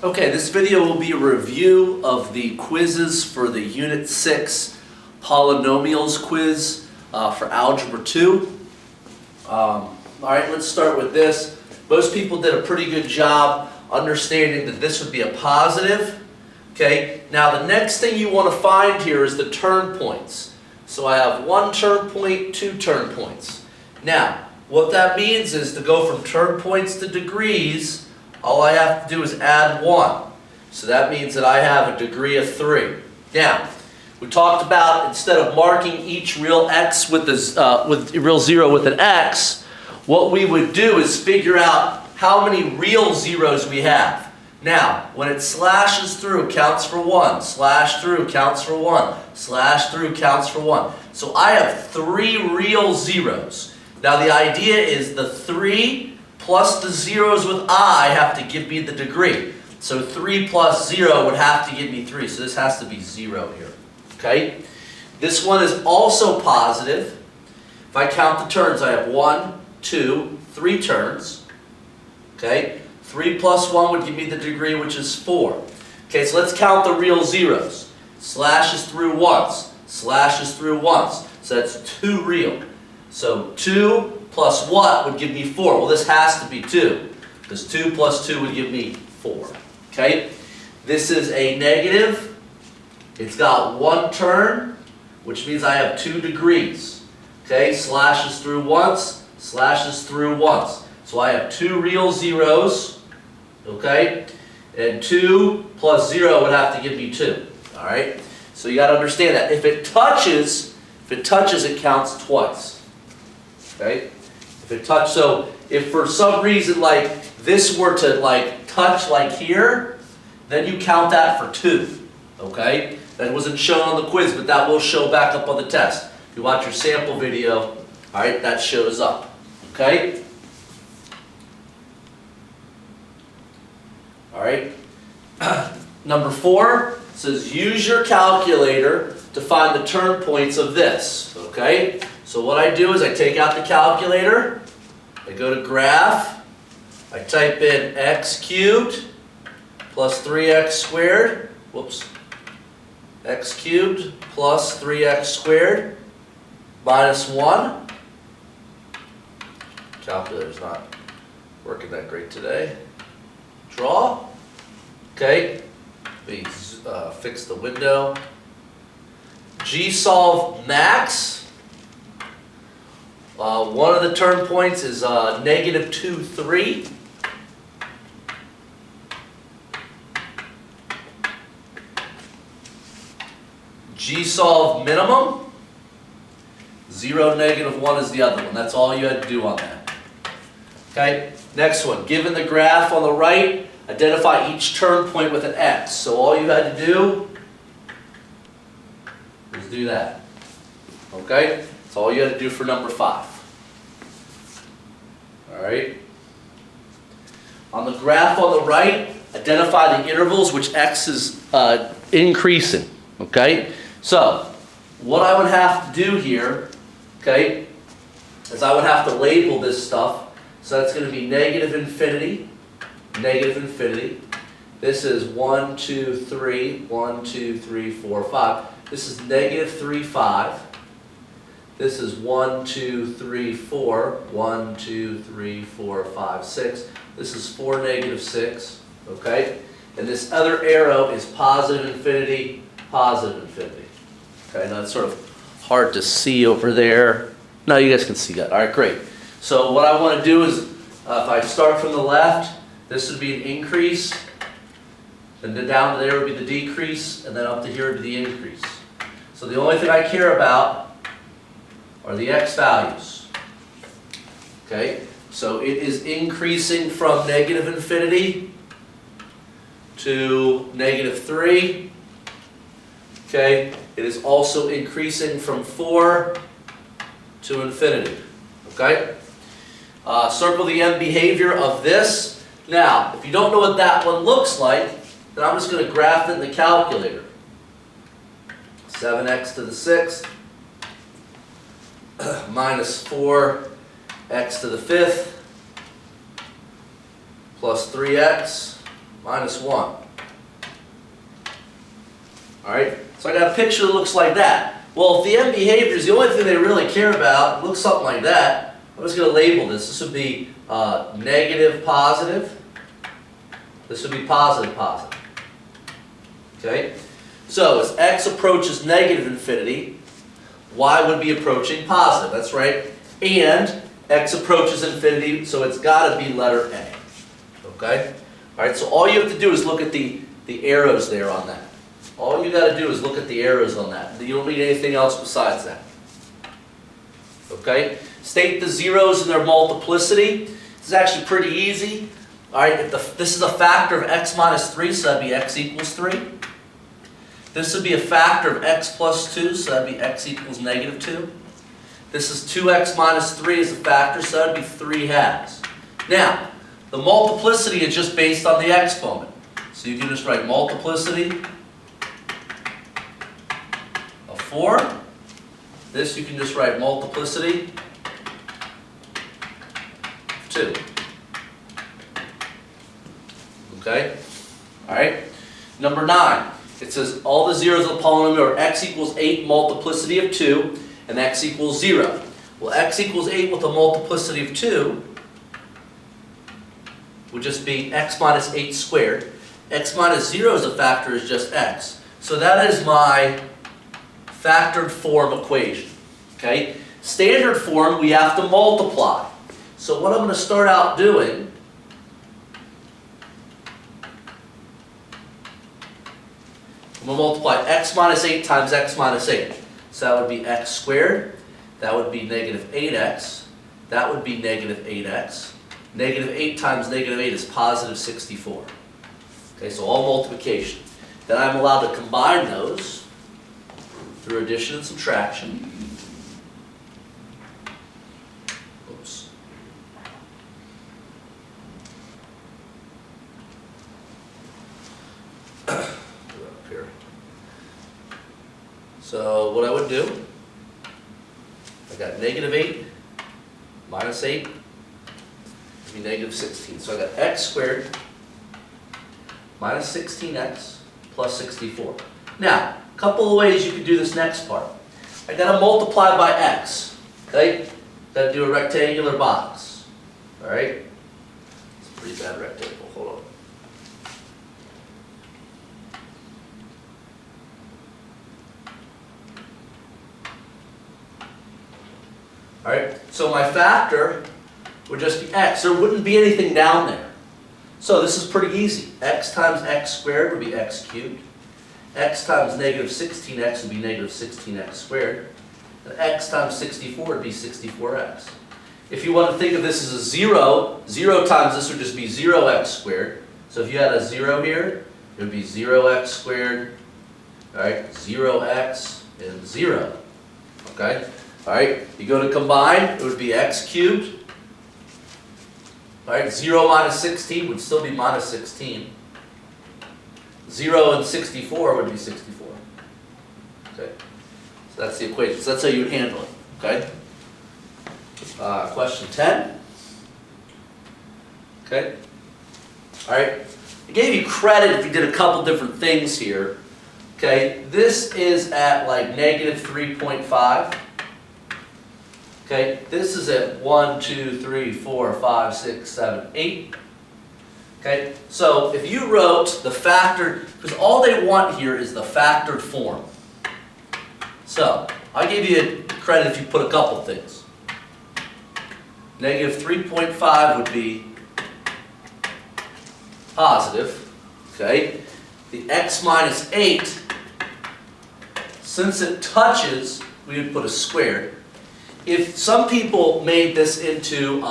Okay, this video will be a review of the quizzes for the Unit 6 Polynomials quiz for Algebra 2. Alright, let's start with this. Most people did a pretty good job understanding that this would be a positive. Okay, now the next thing you want to find here is the turn points. So I have one turn point, two turn points. Now, what that means is to go from turn points to degrees, all I have to do is add 1. So that means that I have a degree of 3. Now, we talked about instead of marking each real x with real 0 with an x, what we would do is figure out how many real zeros we have. Now, when it slashes through, counts for 1. Slash through, counts for 1. Slash through, counts for 1. So I have 3 real zeros. Now the idea is the 3 plus the zeros with I have to give me the degree. So 3 plus 0 would have to give me 3. So this has to be 0 here. Okay? This one is also positive. If I count the turns, I have 1, 2, 3 turns. Okay? 3 plus 1 would give me the degree, which is 4. Okay, so let's count the real zeros. Slashes through once. Slashes through once. So that's 2 real. So 2 plus what would give me 4? Well, this has to be 2, because 2 plus 2 would give me 4. Okay? This is a negative. It's got 1 turn, which means I have 2 degrees. Okay? Slashes through once, slashes through once. So I have 2 real zeros. Okay? And 2 plus 0 would have to give me 2. All right? So you got to understand that. If it touches, it counts twice. Okay? If it touch, so if for some reason like this were to like touch like here, then you count that for 2. Okay? That wasn't shown on the quiz, but that will show back up on the test. If you watch your sample video, alright, that shows up. Okay? Alright. Number 4 says use your calculator to find the turn points of this. Okay? So what I do is I take out the calculator, I go to graph, I type in x cubed plus 3x squared, whoops, x cubed plus 3x squared minus 1. Calculator's not working that great today. Draw. Okay, we fix the window. G-solve max. One of the turn points is negative 2, 3. G-solve minimum. 0, negative 1 is the other one. That's all you had to do on that. Okay, next one. Given the graph on the right, identify each turn point with an X. So all you had to do is do that. Okay? That's all you had to do for number 5. Alright? On the graph on the right, identify the intervals which x is increasing. Okay? So, what I would have to do here, okay, is I would have to label this stuff. So that's going to be negative infinity, negative infinity. This is 1, 2, 3, 1, 2, 3, 4, 5. This is negative 3, 5. This is 1, 2, 3, 4. 1, 2, 3, 4, 5, 6. This is 4, negative 6. Okay? And this other arrow is positive infinity, positive infinity. Okay, now it's sort of hard to see over there. No, you guys can see that. All right, great. So what I want to do is, if I start from the left, this would be an increase. And then down to there would be the decrease. And then up to here would be the increase. So the only thing I care about are the x values. Okay, so it is increasing from negative infinity to negative 3. Okay, it is also increasing from 4 to infinity. Okay, circle the end behavior of this. Now, if you don't know what that one looks like, then I'm just going to graph it in the calculator. 7x to the 6th minus 4x to the 5th plus 3x minus 1. All right, so I got a picture that looks like that. Well, if the end behavior is the only thing they really care about, it looks something like that, I'm just going to label this. This would be negative, positive. This would be positive, positive. Okay? So as x approaches negative infinity, y would be approaching positive. That's right. And x approaches infinity, so it's got to be letter A. Okay? All right, so all you have to do is look at the arrows there on that. All you got to do is look at the arrows on that. You don't need anything else besides that. Okay? State the zeros in their multiplicity. This is actually pretty easy. All right, this is a factor of x minus 3, so that'd be x equals 3. This would be a factor of x plus 2, so that'd be x equals negative 2. This is 2x minus 3 as a factor, so that'd be 3 halves. Now, the multiplicity is just based on the exponent. So you can just write multiplicity of 4. This you can just write multiplicity of 2. Okay? Alright? Number 9. It says all the zeros of the polynomial are x equals 8 multiplicity of 2 and x equals 0. Well, x equals 8 with a multiplicity of 2 would just be x minus 8 squared. X minus 0 as a factor is just x. So that is my factored form equation. Okay? Standard form, we have to multiply. So what I'm going to start out doing, I'm going to multiply x minus 8 times x minus 8. So that would be x squared. That would be negative 8x. That would be negative 8x. Negative 8 times negative 8 is positive 64. Okay, so all multiplication. Then I'm allowed to combine those through addition and subtraction. Oops. Up here. So what I would do, I got negative 8 minus 8 would be negative 16. So I got x squared minus 16x plus 64. Now, a couple of ways you can do this next part. I got to multiply by x. Okay? Got to do a rectangular box. All right? It's a pretty bad rectangle. Hold on. All right? So my factor would just be x. There wouldn't be anything down there. So this is pretty easy. X times x squared would be x cubed. X times negative 16x would be negative 16x squared. And x times 64 would be 64x. If you want to think of this as a 0, 0 times this would just be 0x squared. So if you had a 0 here, it would be 0x squared, all right, 0x, and 0. Okay? All right, you go to combine, it would be x cubed. All right, 0 minus 16 would still be minus 16. 0 and 64 would be 64. Okay, so that's the equation. So that's how you would handle it. Okay. Question 10. Okay. All right. I gave you credit if you did a couple different things here. Okay. This is at like negative 3.5. Okay, this is at 1, 2, 3, 4, 5, 6, 7, 8. Okay, so if you wrote the factored, because all they want here is the factored form. So, I give you credit if you put a couple things. Negative 3.5 would be positive. Okay, the x minus 8, since it touches, we would put a squared. If some people made this into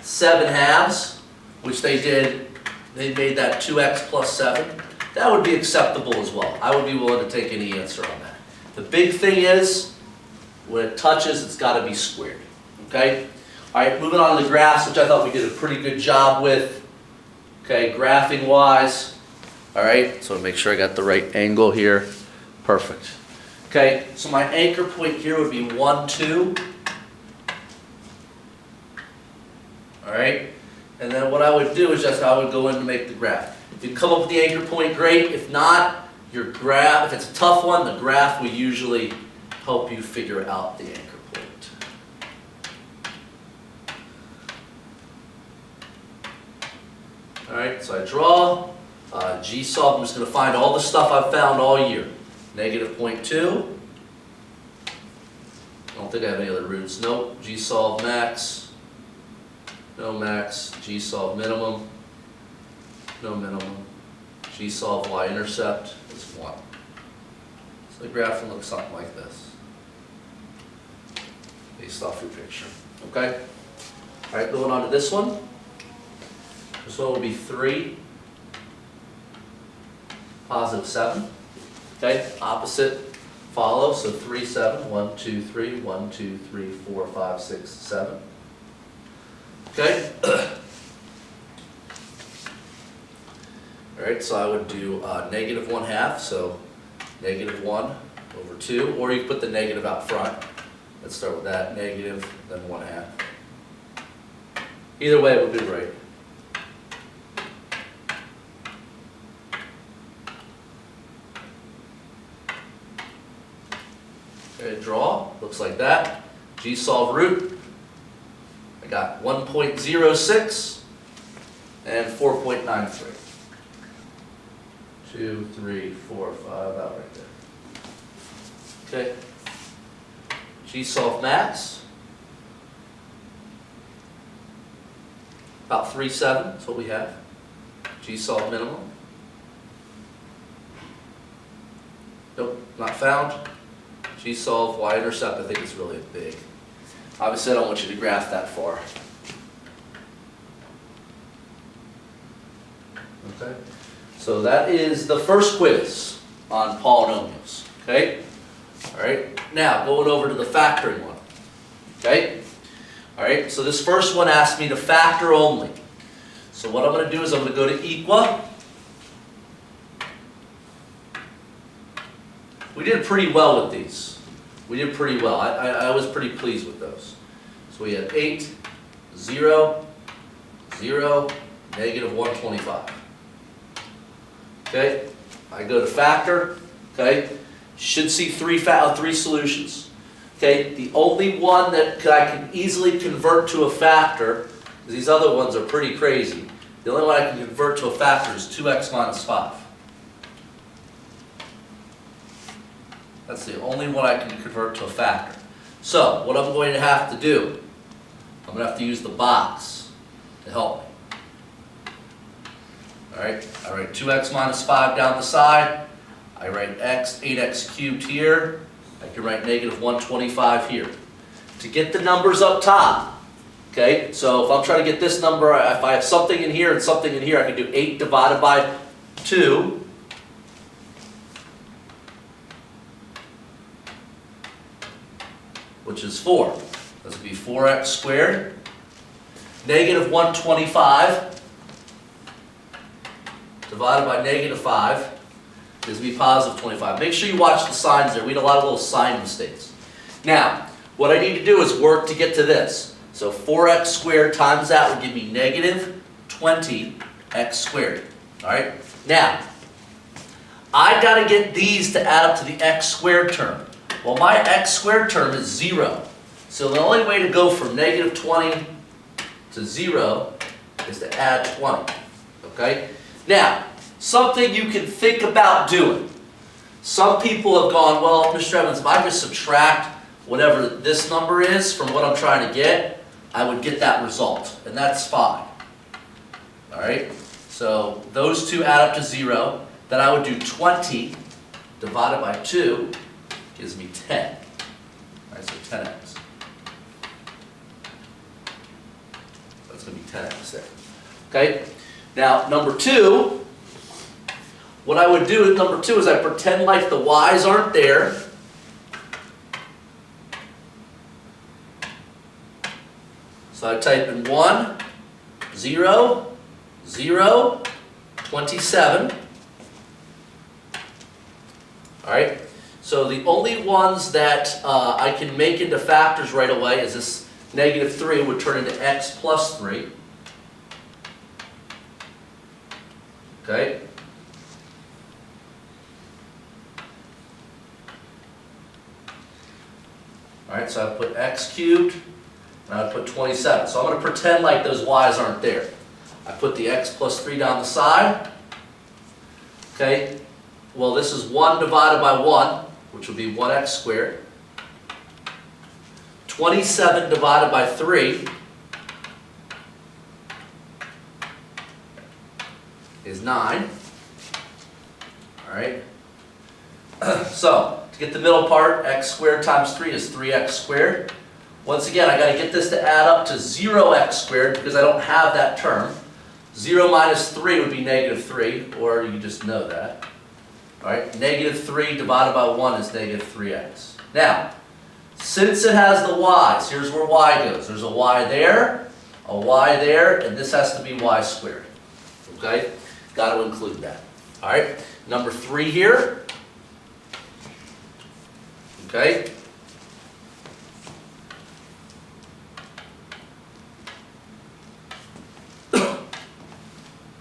7 halves, which they did, they made that 2x plus 7, that would be acceptable as well. I would be willing to take any answer on that. The big thing is, when it touches, it's got to be squared. Okay? All right, moving on to the graphs, which I thought we did a pretty good job with. Okay, graphing wise. All right, so make sure I got the right angle here. Perfect. Okay, so my anchor point here would be 1, 2. All right, and then what I would do is just I would go in to make the graph. If you come up with the anchor point, great. If not, your graph, if it's a tough one, the graph will usually help you figure out the anchor point. All right, so I draw G solve. I'm just going to find all the stuff I've found all year. Negative 0.2. I don't think I have any other roots. Nope. G solve max. No max. G solve minimum. No minimum. G solve y-intercept is 1. So the graph will look something like this, based off your picture. Okay? All right, going on to this one. This one will be 3, positive 7. Okay? Opposite follow. So 3, 7. 1, 2, 3. 1, 2, 3, 4, 5, 6, 7. Okay? Alright, so I would do negative 1/2, so negative 1 over 2, or you can put the negative out front. Let's start with that, negative, then 1/2. Either way would be right. Okay, draw, looks like that. G solve root. I got 1.06 and 4.93. 2, 3, 4, 5, out right there. Okay. G solve max. About 3, 7 is what we have. G solve minimum. Nope, not found. G solve y-intercept, I think it's really big. Obviously, I don't want you to graph that far. Okay. So that is the first quiz on polynomials, okay? All right, now going over to the factoring one, okay? All right, so this first one asked me to factor only. So what I'm going to do is I'm going to go to equa. We did pretty well with these. We did pretty well. I was pretty pleased with those. So we had 8, 0, 0, negative 125. Okay, I go to factor, okay, should see three solutions. Okay, the only one that I can easily convert to a factor, because these other ones are pretty crazy, the only one I can convert to a factor is 2x minus 5. That's the only one I can convert to a factor. So, what I'm going to have to do, I'm going to have to use the box to help me. Alright, I write 2x minus 5 down the side. I write 8x cubed here. I can write negative 125 here. To get the numbers up top, okay, so if I'm trying to get this number, if I have something in here and something in here, I can do 8 divided by 2. Which is 4. This would be 4x squared. Negative 125 divided by negative 5 is going to be positive 25. Make sure you watch the signs there. We had a lot of little sign mistakes. Now, what I need to do is work to get to this. So 4x squared times that would give me negative 20x squared. Alright? Now, I've got to get these to add up to the x squared term. Well, my x squared term is 0. So the only way to go from negative 20 to 0 is to add 20. Okay? Now, something you can think about doing. Some people have gone, well, Mr. Evans, if I just subtract whatever this number is from what I'm trying to get, I would get that result. And that's fine. Alright? So those two add up to 0. Then I would do 20 divided by 2 gives me 10. Alright, so 10x. That's going to be 10x there. Okay? Now, number 2, what I would do with number 2 is I pretend like the y's aren't there. So I type in 1, 0, 0, 27. Alright? So the only ones that I can make into factors right away is this negative 3 would turn into x plus 3. Okay? Alright, so I put x cubed, and I put 27. So I'm going to pretend like those y's aren't there. I put the x plus 3 down the side. Okay? Well, this is 1 divided by 1, which would be 1x squared. 27 divided by 3 is 9. Alright? So, to get the middle part, x squared times 3 is 3x squared. Once again, I got to get this to add up to 0x squared because I don't have that term. 0 minus 3 would be negative 3, or you just know that. Alright, negative 3 divided by 1 is negative 3x. Now, since it has the y's, here's where y goes. There's a y there, and this has to be y squared. Okay? Got to include that. Alright, number 3 here. Okay?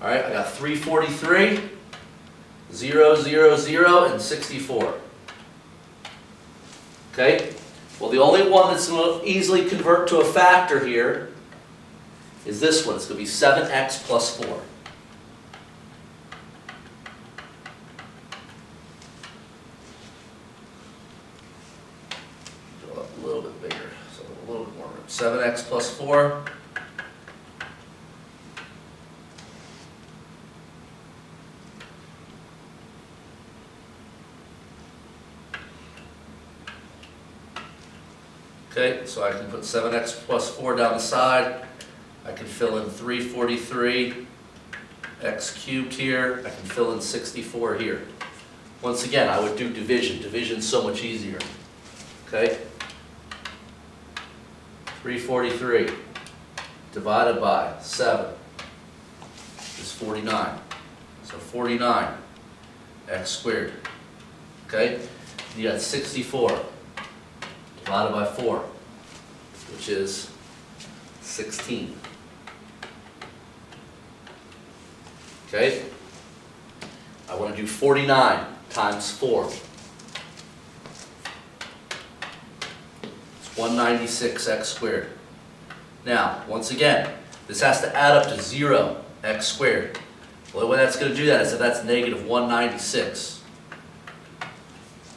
Alright, I got 343, 0, 0, 0, and 64. Okay? Well, the only one that's going to easily convert to a factor here is this one. It's going to be 7x plus 4. Go up a little bit bigger, so a little bit more room. 7x plus 4. Okay, so I can put 7x plus 4 down the side. I can fill in 343 x cubed here. I can fill in 64 here. Once again, I would do division. Division's so much easier. Okay? 343 divided by 7 is 49. So 49 x squared. Okay? You got 64 divided by 4, which is 16. Okay? I want to do 49 times 4. It's 196x squared. Now, once again, this has to add up to 0x squared. Well, the way that's going to do that is that that's negative 196.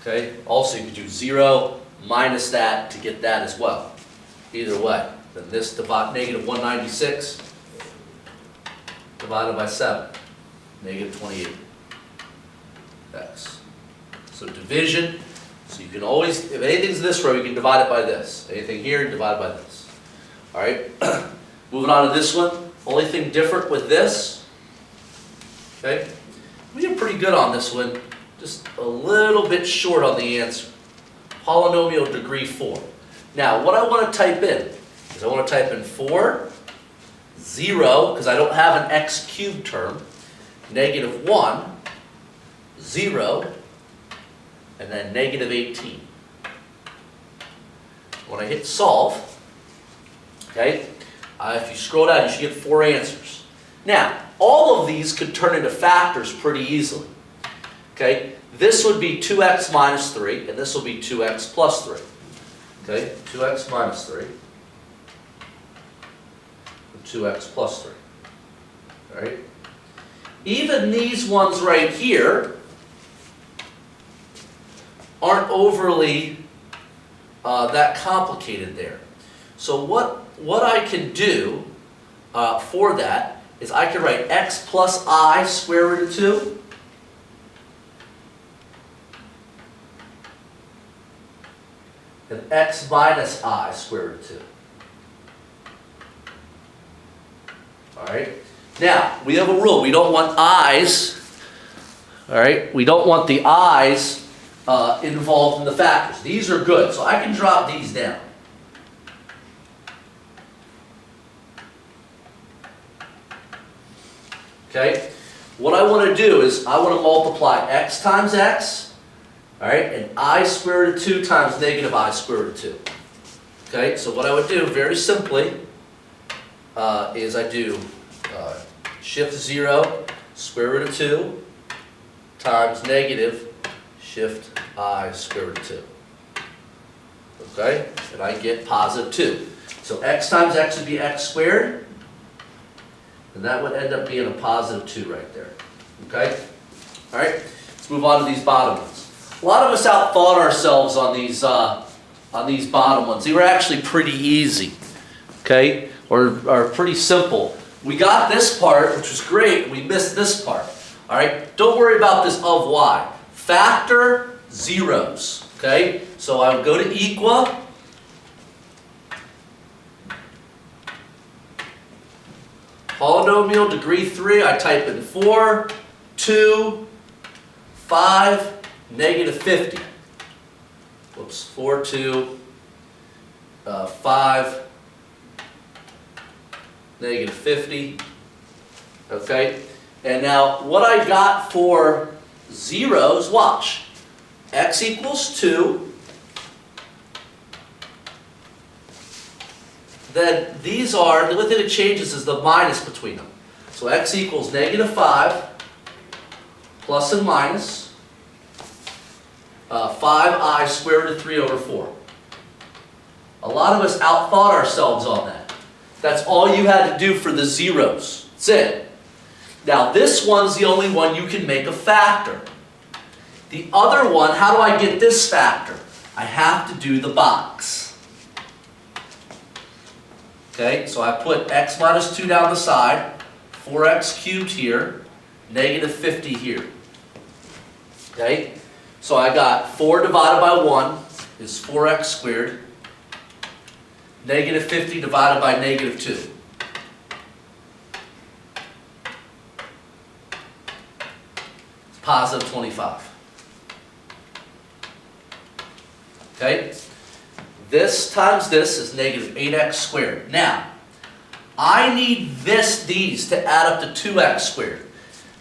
Okay? Also, you could do 0 minus that to get that as well. Either way, then this negative 196 divided by 7, negative 28x. So division, so you can always, if anything's this row, you can divide it by this. Anything here, divide by this. All right, moving on to this one. Only thing different with this, okay, we did pretty good on this one, just a little bit short on the answer. Polynomial degree 4. Now, what I want to type in is I want to type in 4, 0, because I don't have an x cubed term, negative 1, 0, and then negative 18. When I hit solve, okay, if you scroll down, you should get 4 answers. Now, all of these could turn into factors pretty easily. Okay, this would be 2x minus 3, and this will be 2x plus 3. Okay, 2x minus 3, and 2x plus 3. All right. Even these ones right here aren't overly that complicated there. So what I can do for that is I can write x plus I square root of 2. And x minus I square root of 2. Alright? Now, we have a rule. We don't want i's. Alright? We don't want the i's involved in the factors. These are good, so I can drop these down. Okay? What I want to do is I want to multiply x times x. Alright, and I square root of 2 times negative I square root of 2. Okay, so what I would do very simply is I do shift 0, square root of 2 times negative shift I square root of 2. Okay? And I get positive 2. So x times x would be x squared. And that would end up being a positive 2 right there. Okay? All right? Let's move on to these bottom ones. A lot of us outthought ourselves on these bottom ones. They were actually pretty easy. Okay? Or pretty simple. We got this part, which was great. We missed this part. All right? Don't worry about this of y. Factor zeros. Okay? So I would go to equal. Polynomial degree 3, I type in 4, 2, 5, negative 50. Whoops, 4, 2, 5, negative 50. Okay, and now what I got for zeros, watch. X equals 2. Then these are, the only thing that changes is the minus between them. So x equals negative 5 plus and minus 5i square root of 3 over 4. A lot of us outthought ourselves on that. That's all you had to do for the zeros. That's it. Now this one's the only one you can make a factor. The other one, how do I get this factor? I have to do the box. Okay, so I put x minus 2 down the side, 4x cubed here, negative 50 here. Okay, so I got 4 divided by 1 is 4x squared, negative 50 divided by negative 2. It's positive 25. Okay? This times this is negative 8x squared. Now, I need these to add up to 2x squared.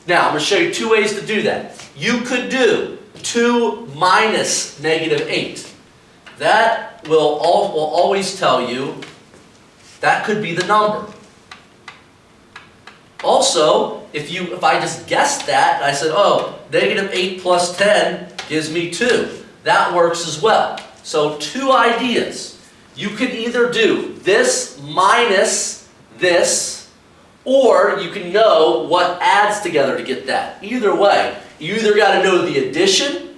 Now, I'm going to show you two ways to do that. You could do 2 minus negative 8. That will always tell you that could be the number. Also, if I just guessed that, and I said, oh, negative 8 plus 10 gives me 2. That works as well. So 2 ideas. You can either do this minus this, or you can know what adds together to get that. Either way, you either got to know the addition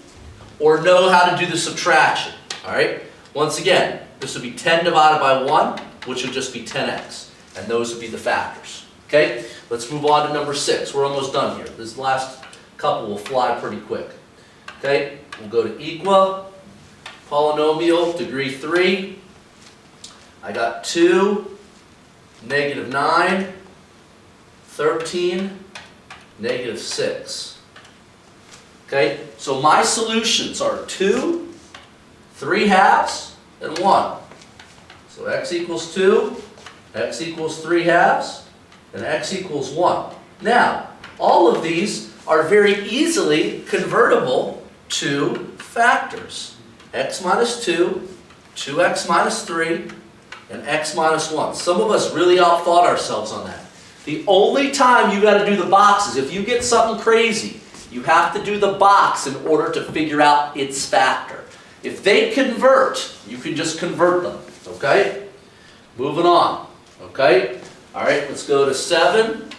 or know how to do the subtraction. All right? Once again, this would be 10 divided by 1, which would just be 10x. And those would be the factors. Okay? Let's move on to number 6. We're almost done here. This last couple will fly pretty quick. Okay? We'll go to equal. Polynomial degree 3. I got 2, negative 9, 13, negative 6. Okay, so my solutions are 2, 3 halves, and 1. So x equals 2, x equals 3 halves, and x equals 1. Now, all of these are very easily convertible to factors. X minus 2, 2x minus 3, and x minus 1. Some of us really outthought ourselves on that. The only time you got to do the box is if you get something crazy, you have to do the box in order to figure out its factor. If they convert, you can just convert them. Okay? Moving on. Okay? All right, let's go to 7.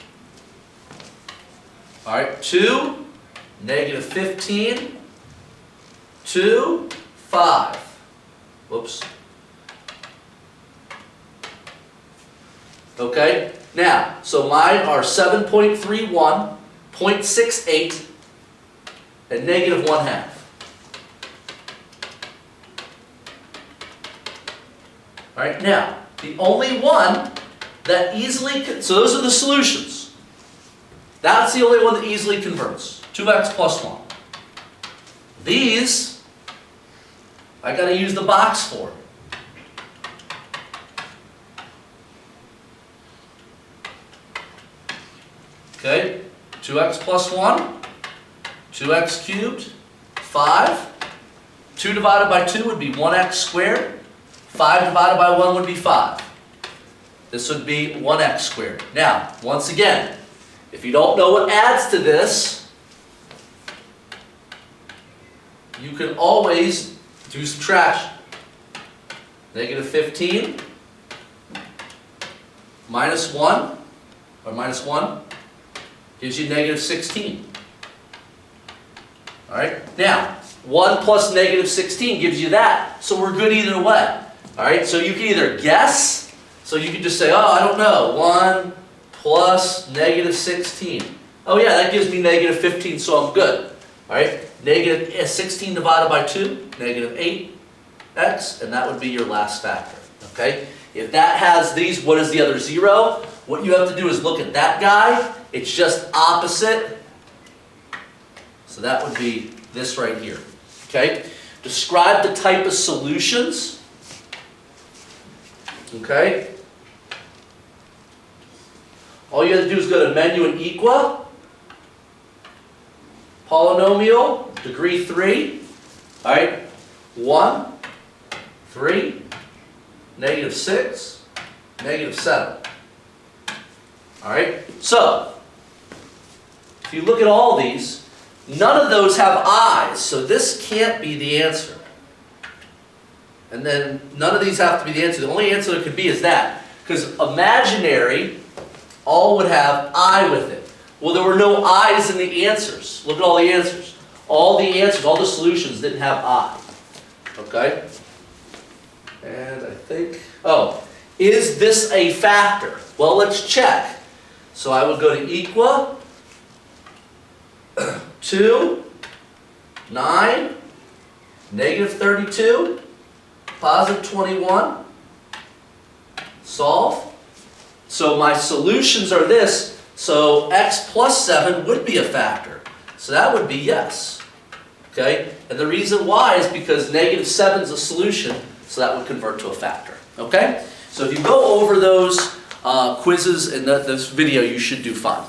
All right, 2, negative 15, 2, 5. Whoops. Okay, now, so mine are 7.31, 0.68, and negative 1/2. All right, now, the only one that easily, so those are the solutions. That's the only one that easily converts. 2x plus 1. These, I got to use the box for. Okay, 2x plus 1, 2x cubed, 5. 2 divided by 2 would be 1x squared. 5 divided by 1 would be 5. This would be 1x squared. Now, once again, If you don't know what adds to this, you can always do subtraction. Negative 15 minus 1, or minus 1, gives you negative 16. Alright, now, 1 plus negative 16 gives you that, so we're good either way. Alright, so you can either guess, so you can just say, oh, I don't know, 1 plus negative 16. Oh yeah, that gives me negative 15, so I'm good. Alright, negative 16 divided by 2, negative 8x, and that would be your last factor. Okay, if that has these, what is the other 0? What you have to do is look at that guy, it's just opposite. So that would be this right here. Okay? Describe the type of solutions. Okay? All you have to do is go to menu and equa. Polynomial, degree 3. Alright? 1, 3, negative 6, negative 7. Alright? So, if you look at all these, none of those have i's, so this can't be the answer. And then none of these have to be the answer. The only answer there could be is that. Because imaginary all would have I with it. Well, there were no i's in the answers. Look at all the answers. All the answers, all the solutions didn't have I. Okay? And I think, oh, is this a factor? Well, let's check. So I would go to equa, 2, 9, negative 32, positive 21, solve. So my solutions are this, so x plus 7 would be a factor. So that would be yes. Okay? And the reason why is because negative 7 is a solution, so that would convert to a factor. Okay? So if you go over those quizzes in this video, you should do fine.